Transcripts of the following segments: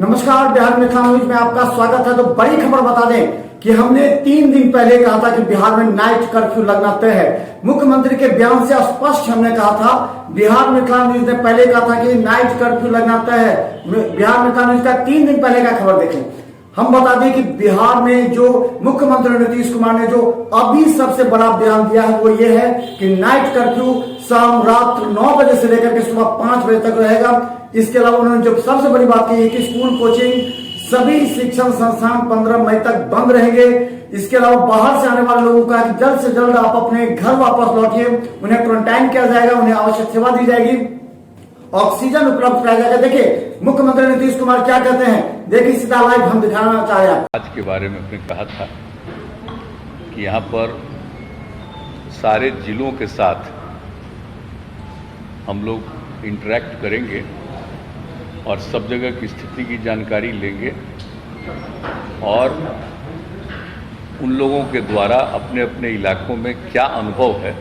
नमस्कार, बिहार मिथिला न्यूज में आपका स्वागत है। तो बड़ी खबर बता दें कि हमने 3 दिन पहले कहा था कि बिहार में नाइट कर्फ्यू लगना तय है। मुख्यमंत्री के बयान से स्पष्ट हमने कहा था, बिहार मिथिला न्यूज ने पहले कहा था कि नाइट कर्फ्यू लगना तय है। बिहार मिथिला न्यूज का 3 दिन पहले का खबर देखें। हम बता दें कि बिहार में जो मुख्यमंत्री नीतीश कुमार ने जो अभी सबसे बड़ा बयान दिया है वो ये है कि नाइट कर्फ्यू शाम रात 9 बजे से लेकर के सुबह 5 बजे तक रहेगा। इसके अलावा उन्होंने जो सबसे बड़ी बात की है कि स्कूल, कोचिंग, सभी शिक्षण संस्थान 15 मई तक बंद रहेंगे। इसके अलावा बाहर से आने वाले लोगों का जल्द से जल्द आप अपने घर वापस लौटिए, उन्हें क्वारंटाइन किया जाएगा, उन्हें आवश्यक सेवा दी जाएगी, ऑक्सीजन उपलब्ध कराया जाएगा। देखिए मुख्यमंत्री नीतीश कुमार क्या कहते हैं, देखिए सीधा लाइव हम दिखाना चाह रहे हैं। आज के बारे में आपने कहा था कि यहाँ पर सारे जिलों के साथ हम लोग इंटरेक्ट करेंगे और सब जगह की स्थिति की जानकारी लेंगे और उन लोगों के द्वारा अपने अपने इलाकों में क्या अनुभव है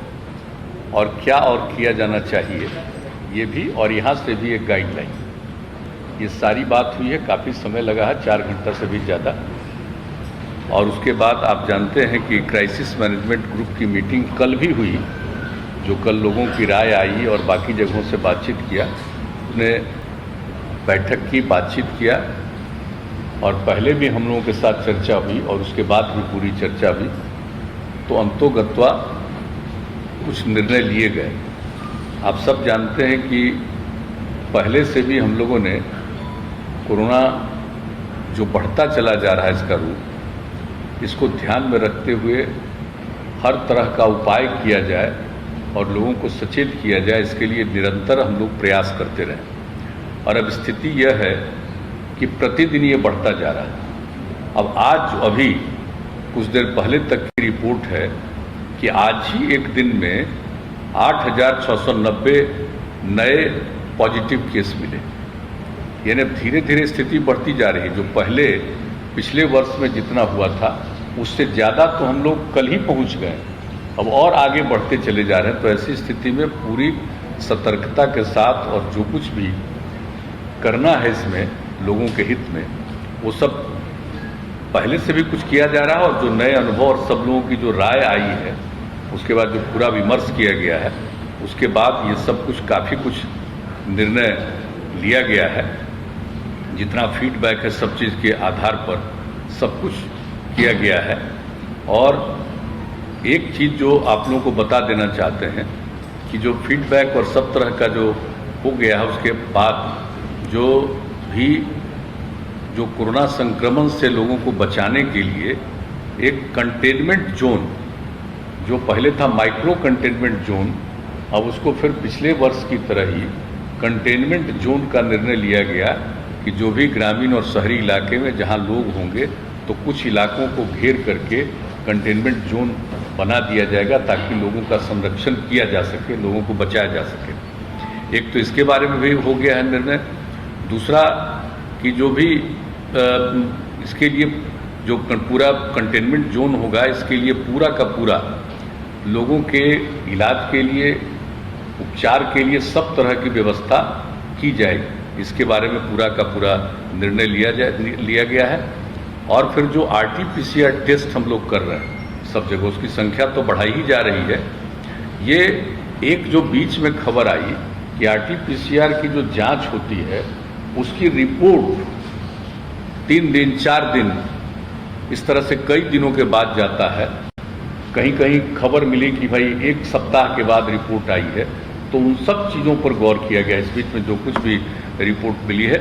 और क्या और किया जाना चाहिए ये भी, और यहाँ से भी एक गाइडलाइन। ये सारी बात हुई है, काफ़ी समय लगा है, 4 घंटा से भी ज़्यादा। और उसके बाद आप जानते हैं कि क्राइसिस मैनेजमेंट ग्रुप की मीटिंग कल भी हुई, जो कल लोगों की राय आई और बाकी जगहों से बातचीत किया, उसने बैठक की, बातचीत किया और पहले भी हम लोगों के साथ चर्चा हुई और उसके बाद भी पूरी चर्चा हुई। तो अंतोगत्वा कुछ निर्णय लिए गए। आप सब जानते हैं कि पहले से भी हम लोगों ने कोरोना जो बढ़ता चला जा रहा है इसका रूप, इसको ध्यान में रखते हुए हर तरह का उपाय किया जाए और लोगों को सचेत किया जाए, इसके लिए निरंतर हम लोग प्रयास करते रहें। और अब स्थिति यह है कि प्रतिदिन ये बढ़ता जा रहा है। अब आज अभी कुछ देर पहले तक की रिपोर्ट है कि आज ही एक दिन में 8,690 नए पॉजिटिव केस मिले। यानी अब धीरे धीरे स्थिति बढ़ती जा रही है। जो पहले पिछले वर्ष में जितना हुआ था उससे ज़्यादा तो हम लोग कल ही पहुंच गए, अब और आगे बढ़ते चले जा रहे हैं। तो ऐसी स्थिति में पूरी सतर्कता के साथ और जो कुछ भी करना है इसमें लोगों के हित में, वो सब पहले से भी कुछ किया जा रहा है। और जो नए अनुभव और सब लोगों की जो राय आई है, उसके बाद जो पूरा विमर्श किया गया है, उसके बाद ये सब कुछ काफ़ी कुछ निर्णय लिया गया है। जितना फीडबैक है सब चीज़ के आधार पर सब कुछ किया गया है। और एक चीज़ जो आप लोगों को बता देना चाहते हैं कि जो फीडबैक और सब तरह का जो हो गया है, उसके बाद जो भी जो कोरोना संक्रमण से लोगों को बचाने के लिए एक कंटेनमेंट जोन, जो पहले था माइक्रो कंटेनमेंट जोन, अब उसको फिर पिछले वर्ष की तरह ही कंटेनमेंट जोन का निर्णय लिया गया कि जो भी ग्रामीण और शहरी इलाके में जहां लोग होंगे तो कुछ इलाकों को घेर करके कंटेनमेंट जोन बना दिया जाएगा ताकि लोगों का संरक्षण किया जा सके, लोगों को बचाया जा सके। एक तो इसके बारे में भी हो गया है निर्णय। दूसरा कि जो भी इसके लिए जो पूरा कंटेनमेंट जोन होगा, इसके लिए पूरा का पूरा लोगों के इलाज के लिए, उपचार के लिए सब तरह की व्यवस्था की जाएगी। इसके बारे में पूरा का पूरा निर्णय लिया गया है। और फिर जो RT-PCR टेस्ट हम लोग कर रहे हैं सब जगह, उसकी संख्या तो बढ़ाई ही जा रही है। ये एक जो बीच में खबर आई कि RT-PCR की जो जांच होती है उसकी रिपोर्ट 3 दिन 4 दिन इस तरह से कई दिनों के बाद जाता है। कहीं कहीं खबर मिली कि भाई 1 सप्ताह के बाद रिपोर्ट आई है। तो उन सब चीज़ों पर गौर किया गया इस बीच में जो कुछ भी रिपोर्ट मिली है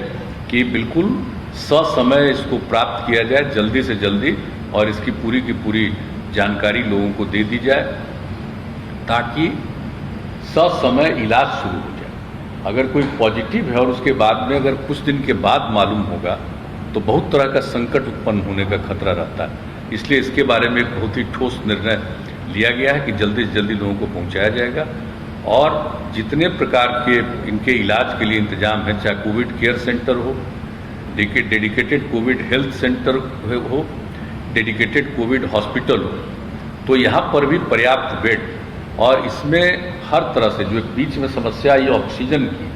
कि बिल्कुल ससमय इसको प्राप्त किया जाए, जल्दी से जल्दी, और इसकी पूरी की पूरी जानकारी लोगों को दे दी जाए ताकि ससमय इलाज शुरू हो जाए। अगर कोई पॉजिटिव है और उसके बाद में अगर कुछ दिन के बाद मालूम होगा तो बहुत तरह का संकट उत्पन्न होने का खतरा रहता है। इसलिए इसके बारे में एक बहुत ही ठोस निर्णय लिया गया है कि जल्दी से जल्दी लोगों को पहुंचाया जाएगा। और जितने प्रकार के इनके इलाज के लिए इंतजाम है, चाहे कोविड केयर सेंटर हो, डेडिकेटेड कोविड हेल्थ सेंटर हो, डेडिकेटेड कोविड हॉस्पिटल हो, तो यहाँ पर भी पर्याप्त बेड, और इसमें हर तरह से जो एक बीच में समस्या आई ऑक्सीजन की,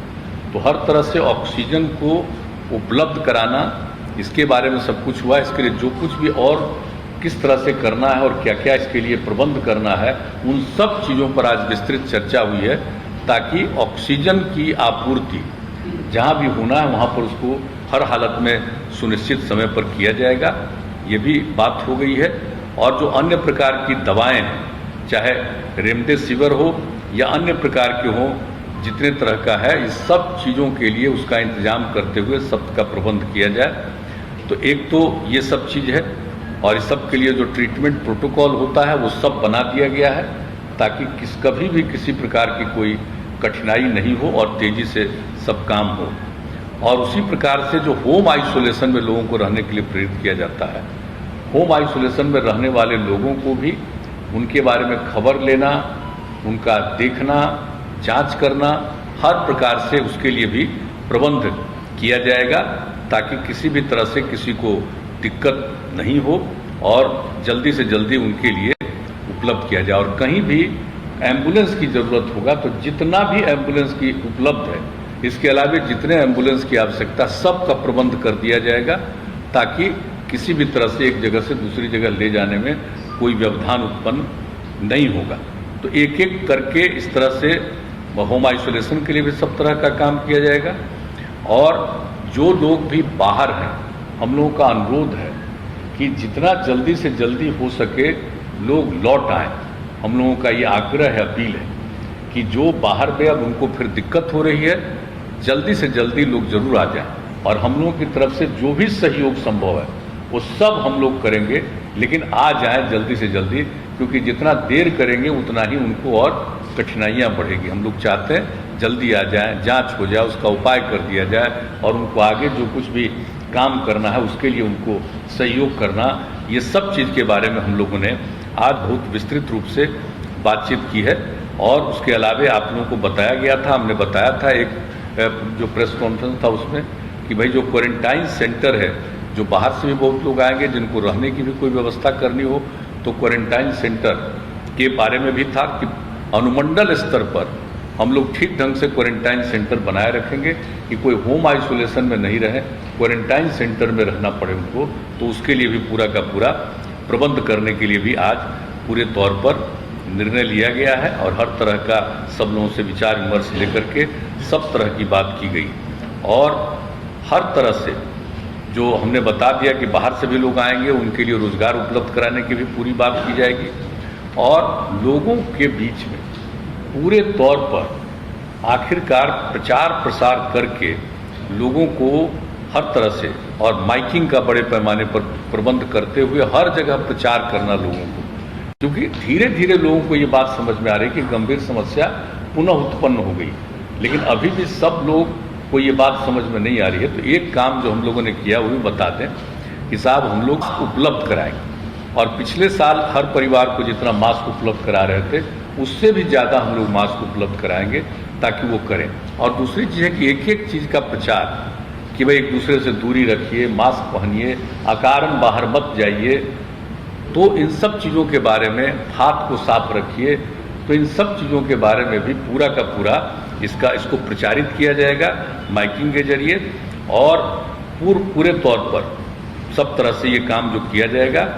तो हर तरह से ऑक्सीजन को उपलब्ध कराना, इसके बारे में सब कुछ हुआ। इसके लिए जो कुछ भी और किस तरह से करना है और क्या क्या इसके लिए प्रबंध करना है, उन सब चीज़ों पर आज विस्तृत चर्चा हुई है, ताकि ऑक्सीजन की आपूर्ति जहाँ भी होना है वहाँ पर उसको हर हालत में सुनिश्चित समय पर किया जाएगा, ये भी बात हो गई है। और जो अन्य प्रकार की दवाएं हैं, चाहे रेमडेसिविर हो या अन्य प्रकार के हों, जितने तरह का है, इस सब चीज़ों के लिए उसका इंतजाम करते हुए सबका प्रबंध किया जाए। तो एक तो ये सब चीज़ है, और इस सब के लिए जो ट्रीटमेंट प्रोटोकॉल होता है वो सब बना दिया गया है, ताकि कभी भी किसी प्रकार की कोई कठिनाई नहीं हो और तेज़ी से सब काम हो। और उसी प्रकार से जो होम आइसोलेशन में लोगों को रहने के लिए प्रेरित किया जाता है, होम आइसोलेशन में रहने वाले लोगों को भी उनके बारे में खबर लेना, उनका देखना, जांच करना, हर प्रकार से उसके लिए भी प्रबंध किया जाएगा, ताकि किसी भी तरह से किसी को दिक्कत नहीं हो और जल्दी से जल्दी उनके लिए उपलब्ध किया जाए। और कहीं भी एम्बुलेंस की ज़रूरत होगा तो जितना भी एम्बुलेंस की उपलब्ध है, इसके अलावा जितने एम्बुलेंस की आवश्यकता, सब का प्रबंध कर दिया जाएगा, ताकि किसी भी तरह से एक जगह से दूसरी जगह ले जाने में कोई व्यवधान उत्पन्न नहीं होगा। तो एक एक करके इस तरह से होम आइसोलेशन के लिए भी सब तरह का काम किया जाएगा। और जो लोग भी बाहर हैं, हम लोगों का अनुरोध है कि जितना जल्दी से जल्दी हो सके लोग लौट आएँ। हम लोगों का ये आग्रह है, अपील है कि जो बाहर में अब उनको फिर दिक्कत हो रही है, जल्दी से जल्दी लोग जरूर आ जाएं। और हम लोगों की तरफ से जो भी सहयोग संभव है वो सब हम लोग करेंगे, लेकिन आ जाएं जल्दी से जल्दी, क्योंकि जितना देर करेंगे उतना ही उनको और कठिनाइयाँ बढ़ेगी। हम लोग चाहते हैं जल्दी आ जाएं, जांच हो जाए, उसका उपाय कर दिया जाए, और उनको आगे जो कुछ भी काम करना है उसके लिए उनको सहयोग करना, ये सब चीज़ के बारे में हम लोगों ने आज बहुत विस्तृत रूप से बातचीत की है। और उसके अलावा आप लोगों को बताया गया था, हमने बताया था एक जो प्रेस कॉन्फ्रेंस था उसमें, कि भाई जो क्वारंटाइन सेंटर है, जो बाहर से भी बहुत लोग आएंगे, जिनको रहने की भी कोई व्यवस्था करनी हो, तो क्वारंटाइन सेंटर के बारे में भी था कि अनुमंडल स्तर पर हम लोग ठीक ढंग से क्वारंटाइन सेंटर बनाए रखेंगे, कि कोई होम आइसोलेशन में नहीं रहे, क्वारंटाइन सेंटर में रहना पड़े उनको। तो उसके लिए भी पूरा का पूरा प्रबंध करने के लिए भी आज पूरे तौर पर निर्णय लिया गया है, और हर तरह का सब लोगों से विचार विमर्श लेकर के सब तरह की बात की गई। और हर तरह से जो हमने बता दिया कि बाहर से भी लोग आएंगे, उनके लिए रोजगार उपलब्ध कराने की भी पूरी बात की जाएगी। और लोगों के बीच में पूरे तौर पर आखिरकार प्रचार प्रसार करके लोगों को हर तरह से, और माइकिंग का बड़े पैमाने पर प्रबंध करते हुए हर जगह प्रचार करना लोगों को, क्योंकि धीरे धीरे लोगों को ये बात समझ में आ रही है कि गंभीर समस्या पुनः उत्पन्न हो गई, लेकिन अभी भी सब लोग को ये बात समझ में नहीं आ रही है। तो एक काम जो हम लोगों ने किया वो भी बता दें कि साहब हम लोग उपलब्ध कराएंगे, और पिछले साल हर परिवार को जितना मास्क उपलब्ध करा रहे थे उससे भी ज़्यादा हम लोग मास्क उपलब्ध कराएंगे, ताकि वो करें। और दूसरी चीज़ है कि एक एक चीज़ का प्रचार, कि भाई एक दूसरे से दूरी रखिए, मास्क पहनिए, अकारण बाहर मत जाइए, तो इन सब चीज़ों के बारे में, हाथ को साफ रखिए, तो इन सब चीज़ों के बारे में भी पूरा का पूरा इसको प्रचारित किया जाएगा माइकिंग के जरिए। और पूरे तौर पर सब तरह से ये काम जो किया जाएगा।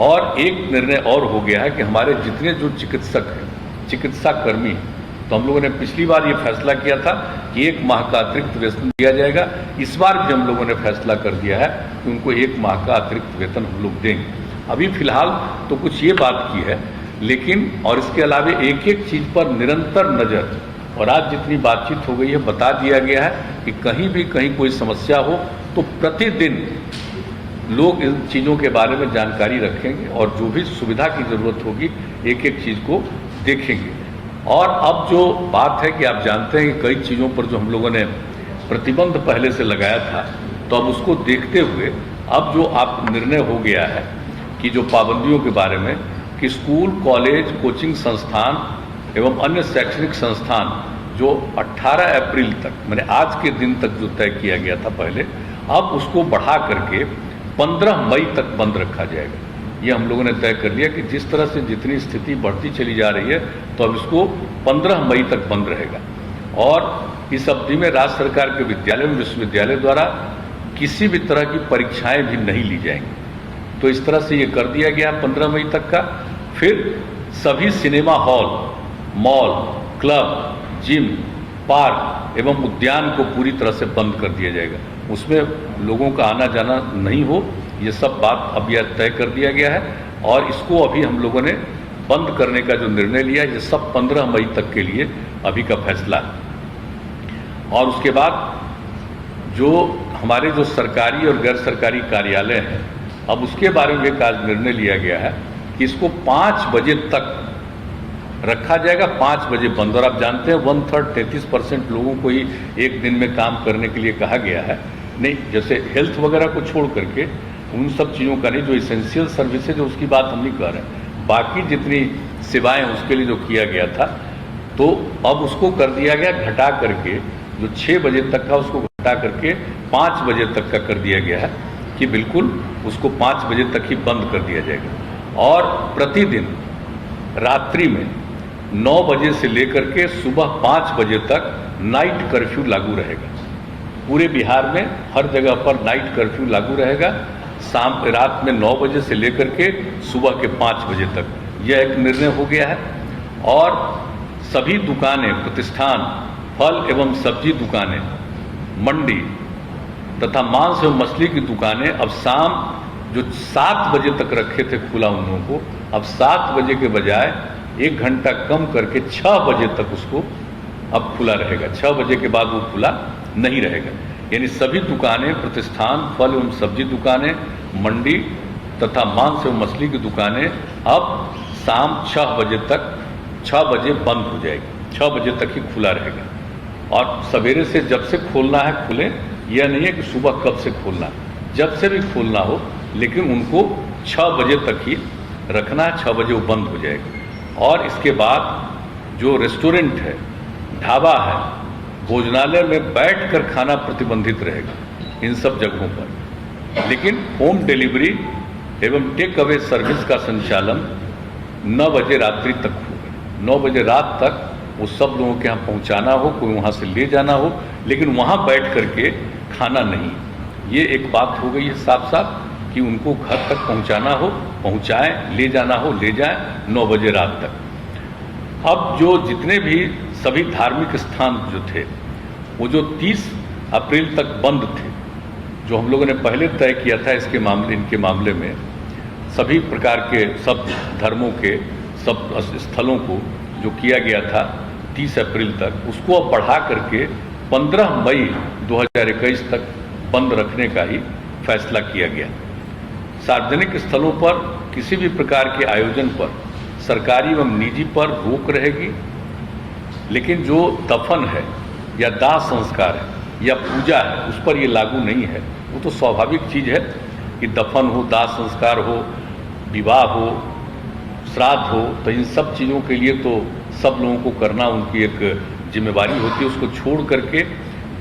और एक निर्णय और हो गया है कि हमारे जितने जो चिकित्सक हैं, चिकित्सा कर्मी हैं, तो हम लोगों ने पिछली बार ये फैसला किया था कि 1 माह का अतिरिक्त वेतन दिया जाएगा। इस बार भी हम लोगों ने फैसला कर दिया है कि उनको 1 माह का अतिरिक्त वेतन हम लोग देंगे। अभी फिलहाल तो कुछ ये बात की है, लेकिन और इसके अलावा एक एक चीज़ पर निरंतर नज़र, और आज जितनी बातचीत हो गई है बता दिया गया है कि कहीं भी कहीं कोई समस्या हो तो प्रतिदिन लोग इन चीज़ों के बारे में जानकारी रखेंगे, और जो भी सुविधा की ज़रूरत होगी एक एक चीज़ को देखेंगे। और अब जो बात है कि आप जानते हैं कि कई चीज़ों पर जो हम लोगों ने प्रतिबंध पहले से लगाया था, तो अब उसको देखते हुए अब जो आप निर्णय हो गया है कि जो पाबंदियों के बारे में, कि स्कूल, कॉलेज, कोचिंग संस्थान एवं अन्य शैक्षणिक संस्थान जो 18 अप्रैल तक, मैंने आज के दिन तक जो तय किया गया था पहले, अब उसको बढ़ा करके 15 मई तक बंद रखा जाएगा। ये हम लोगों ने तय कर लिया कि जिस तरह से जितनी स्थिति बढ़ती चली जा रही है, तो अब इसको 15 मई तक बंद रहेगा। और इस अवधि में राज्य सरकार के विद्यालय एवं विश्वविद्यालय द्वारा किसी भी तरह की परीक्षाएं भी नहीं ली जाएंगी। तो इस तरह से ये कर दिया गया 15 मई तक का। फिर सभी cinema hall, mall, club, gym, park एवं उद्यान को पूरी तरह से बंद कर दिया जाएगा। उसमें लोगों का आना जाना नहीं हो, ये सब बात अब यह तय कर दिया गया है। और इसको अभी हम लोगों ने बंद करने का जो निर्णय लिया है, ये सब 15 मई तक के लिए अभी का फैसला है। और उसके बाद जो हमारे जो सरकारी और गैर सरकारी कार्यालय हैं, अब उसके बारे में एक आज निर्णय लिया गया है कि इसको 5 बजे तक रखा जाएगा, 5 बजे बंद। और आप जानते हैं 1/3 33% लोगों को ही एक दिन में काम करने के लिए कहा गया है। नहीं, जैसे हेल्थ वगैरह को छोड़ करके उन सब चीज़ों का नहीं, जो इसेंशियल सर्विसेज है उसकी बात हम नहीं कर रहे हैं, बाकी जितनी सेवाएं उसके लिए जो किया गया था, तो अब उसको कर दिया गया घटा करके, जो 6 बजे तक था उसको घटा करके 5 बजे तक का कर दिया गया है कि बिल्कुल उसको 5 बजे तक ही बंद कर दिया जाएगा। और प्रतिदिन रात्रि में 9 बजे से लेकर के सुबह 5 बजे तक नाइट कर्फ्यू लागू रहेगा। पूरे बिहार में हर जगह पर नाइट कर्फ्यू लागू रहेगा, रात में 9 बजे से लेकर के सुबह के 5 बजे तक। यह एक निर्णय हो गया है। और सभी दुकानें, प्रतिष्ठान, फल एवं सब्जी दुकानें, मंडी तथा मांस एवं मछली की दुकानें अब शाम जो 7 बजे तक रखे थे खुला उन लोगों को, अब 7 बजे के बजाय 1 घंटा कम करके 6 बजे तक उसको अब खुला रहेगा। 6 बजे के बाद वो खुला नहीं रहेगा। यानी सभी दुकानें, प्रतिष्ठान, फल एवं सब्जी दुकानें, मंडी तथा मांस एवं मछली की दुकानें अब शाम 6 बजे तक 6 बजे बंद हो जाएगी, 6 बजे तक ही खुला रहेगा। और सवेरे से जब से खोलना है खुलें, यह नहीं है कि सुबह कब से खोलना, जब से भी खोलना हो, लेकिन उनको 6 बजे तक ही रखना है, 6 बजे वो बंद हो जाएगा। और इसके बाद जो रेस्टोरेंट है, ढाबा है, भोजनालय में बैठकर खाना प्रतिबंधित रहेगा इन सब जगहों पर। लेकिन होम डिलीवरी एवं टेक अवे सर्विस का संचालन 9 बजे रात्रि तक होगा। 9 बजे रात तक वो सब लोगों के यहाँ पहुँचाना हो, कोई वहाँ से ले जाना हो, लेकिन वहाँ बैठ करके खाना नहीं। ये एक बात हो गई है साफ साफ कि उनको घर तक पहुँचाना हो पहुँचाएं, ले जाना हो ले जाएं 9 बजे रात तक। अब जो जितने भी सभी धार्मिक स्थान जो थे, वो जो 30 अप्रैल तक बंद थे, जो हम लोगों ने पहले तय किया था इनके मामले में, सभी प्रकार के सब धर्मों के सब स्थलों को जो किया गया था 30 अप्रैल तक, उसको अब बढ़ा करके 15 मई 2021 तक बंद रखने का ही फैसला किया गया। सार्वजनिक स्थलों पर किसी भी प्रकार के आयोजन पर सरकारी एवं निजी पर रोक रहेगी, लेकिन जो दफन है या दाह संस्कार है या पूजा है उस पर ये लागू नहीं है। वो तो स्वाभाविक चीज़ है कि दफन हो, दाह संस्कार हो, विवाह हो, श्राद्ध हो, तो इन सब चीज़ों के लिए तो सब लोगों को करना उनकी एक जिम्मेवारी होती है। उसको छोड़ करके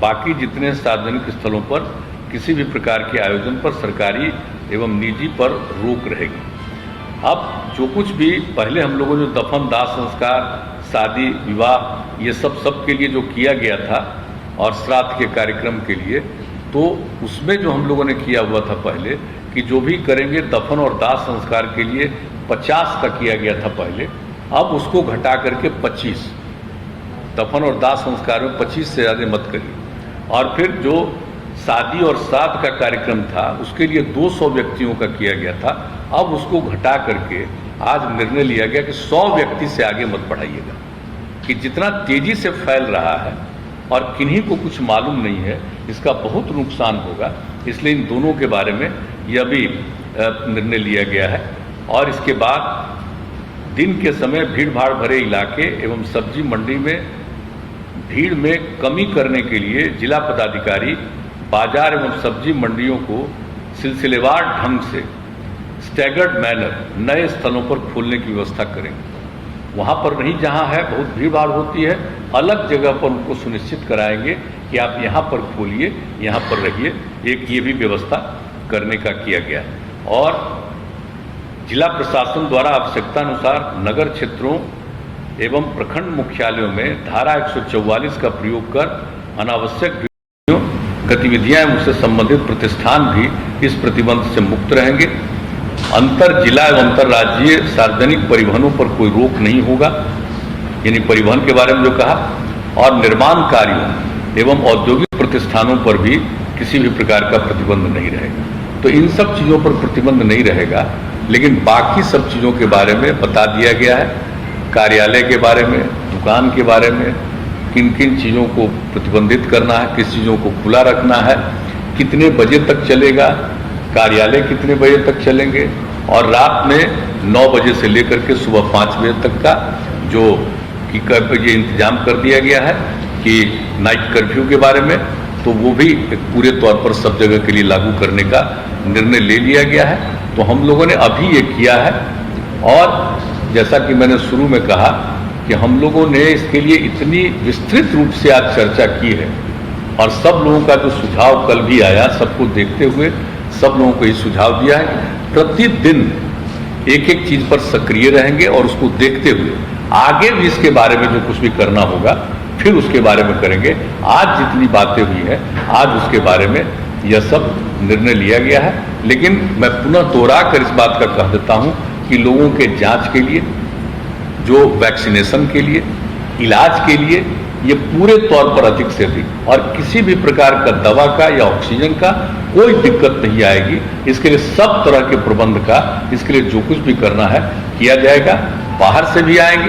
बाकी जितने सार्वजनिक स्थलों पर किसी भी प्रकार के आयोजन पर सरकारी एवं निजी पर रोक रहेगी। अब जो कुछ भी पहले हम लोगों ने दफन, दाह संस्कार, शादी, विवाह, ये सब के लिए जो किया गया था और श्राद्ध के कार्यक्रम के लिए, तो उसमें जो हम लोगों ने किया हुआ था पहले कि जो भी करेंगे दफन और दाह संस्कार के लिए 50 का किया गया था पहले, अब उसको घटा करके 25, दफन और दाह संस्कार में 25 से ज़्यादा मत करिए। और फिर जो शादी और श्राद्ध का कार्यक्रम था उसके लिए 200 व्यक्तियों का किया गया था, अब उसको घटा करके आज निर्णय लिया गया कि 100 व्यक्ति से आगे मत बढ़ाइएगा। कि जितना तेजी से फैल रहा है और किन्हीं को कुछ मालूम नहीं है, इसका बहुत नुकसान होगा। इसलिए इन दोनों के बारे में यह भी निर्णय लिया गया है। और इसके बाद दिन के समय भीड़ भाड़ भरे इलाके एवं सब्जी मंडी में भीड़ में कमी करने के लिए जिला पदाधिकारी बाजार एवं सब्जी मंडियों को सिलसिलेवार ढंग से स्टैगर्ड मैनर नए स्थलों पर खोलने की व्यवस्था करेंगे। वहाँ पर नहीं जहाँ है बहुत भीड़ भाड़ होती है, अलग जगह पर उनको सुनिश्चित कराएंगे कि आप यहाँ पर खोलिए, यहाँ पर रहिए। एक ये भी व्यवस्था करने का किया गया। और जिला प्रशासन द्वारा आवश्यकतानुसार नगर क्षेत्रों एवं प्रखंड मुख्यालयों में धारा 144 का प्रयोग कर अनावश्यक गतिविधियां हैं उससे संबंधित प्रतिष्ठान भी इस प्रतिबंध से मुक्त रहेंगे। अंतर जिला एवं अंतर राज्यीय सार्वजनिक परिवहनों पर कोई रोक नहीं होगा, यानी परिवहन के बारे में जो कहा, और निर्माण कार्यों एवं औद्योगिक प्रतिष्ठानों पर भी किसी भी प्रकार का प्रतिबंध नहीं रहेगा। तो इन सब चीज़ों पर प्रतिबंध नहीं रहेगा, लेकिन बाकी सब चीज़ों के बारे में बता दिया गया है। कार्यालय के बारे में, दुकान के बारे में, किन किन चीज़ों को प्रतिबंधित करना है, किस चीज़ों को खुला रखना है, कितने बजे तक चलेगा, कार्यालय कितने बजे तक चलेंगे, और रात में 9 बजे से लेकर के सुबह 5 बजे तक का जो कि ये इंतजाम कर दिया गया है कि नाइट कर्फ्यू के बारे में, तो वो भी पूरे तौर पर सब जगह के लिए लागू करने का निर्णय ले लिया गया है। तो हम लोगों ने अभी ये किया है, और जैसा कि मैंने शुरू में कहा कि हम लोगों ने इसके लिए इतनी विस्तृत रूप से आज चर्चा की है, और सब लोगों का जो सुझाव कल भी आया, सबको देखते हुए सब लोगों को ये सुझाव दिया है कि प्रतिदिन एक एक चीज़ पर सक्रिय रहेंगे, और उसको देखते हुए आगे भी इसके बारे में जो कुछ भी करना होगा फिर उसके बारे में करेंगे। आज जितनी बातें हुई हैं, आज उसके बारे में यह सब निर्णय लिया गया है। लेकिन मैं पुनः दोहरा कर इस बात का कह देता हूं कि लोगों के जांच के लिए, जो वैक्सीनेशन के लिए, इलाज के लिए, ये पूरे तौर पर अधिक से अधिक, और किसी भी प्रकार का दवा का या ऑक्सीजन का कोई दिक्कत नहीं आएगी। इसके लिए सब तरह के प्रबंध का, इसके लिए जो कुछ भी करना है किया जाएगा। बाहर से भी आएंगे,